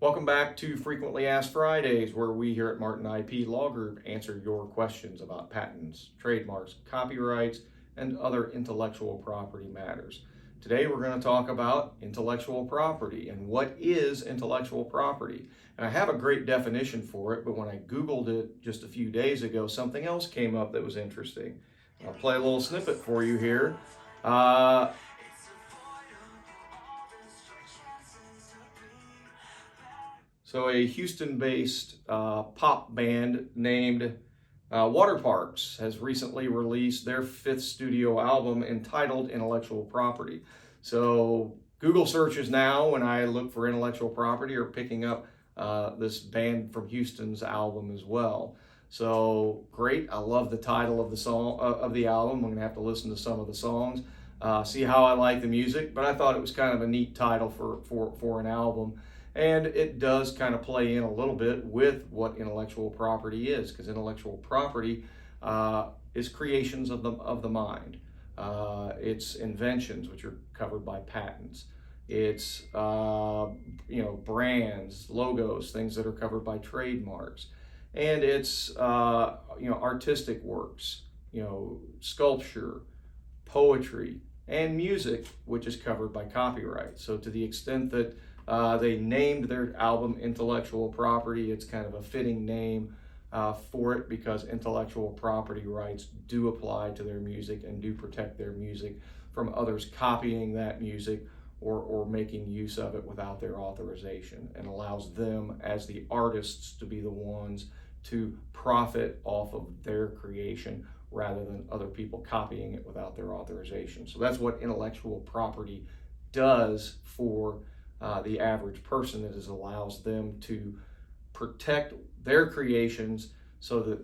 Welcome back to Frequently Asked Fridays, where we here at Martin IP Law Group answer your questions about patents, trademarks, copyrights, and other intellectual property matters. Today we're going to talk about intellectual property and what is intellectual property. And I have a great definition for it, but when I Googled it just a few days ago, something else came up that was interesting. I'll play a little snippet for you here. Uh, So a Houston-based pop band named Waterparks has recently released their fifth studio album entitled Intellectual Property. So Google searches now, when I look for intellectual property, are picking up this band from Houston's album as well. So great! I love the title of the song of the album. I'm gonna have to listen to some of the songs, see how I like the music. But I thought it was kind of a neat title for an album. And it does kind of play in a little bit with what intellectual property is, because intellectual property is creations of the mind. It's inventions, which are covered by patents. It's brands, logos, things that are covered by trademarks, and it's artistic works, sculpture, poetry, and music, which is covered by copyright. So to the extent that they named their album Intellectual Property, it's kind of a fitting name for it, because intellectual property rights do apply to their music and do protect their music from others copying that music or making use of it without their authorization, and allows them as the artists to be the ones to profit off of their creation rather than other people copying it without their authorization. So that's what intellectual property does for the average person. It allows them to protect their creations so that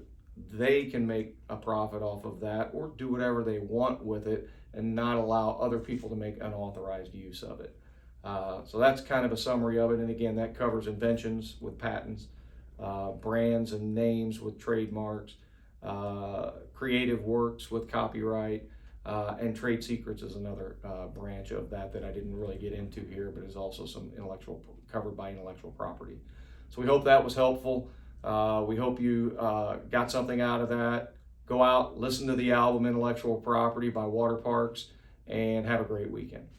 they can make a profit off of that or do whatever they want with it, and not allow other people to make unauthorized use of it. So that's kind of a summary of it. And again, that covers inventions with patents, brands and names with trademarks, creative works with copyright, and trade secrets is another branch of that I didn't really get into here, but is also some covered by intellectual property. So we hope that was helpful. We hope you got something out of that. Go out, listen to the album Intellectual Property by Waterparks, and have a great weekend.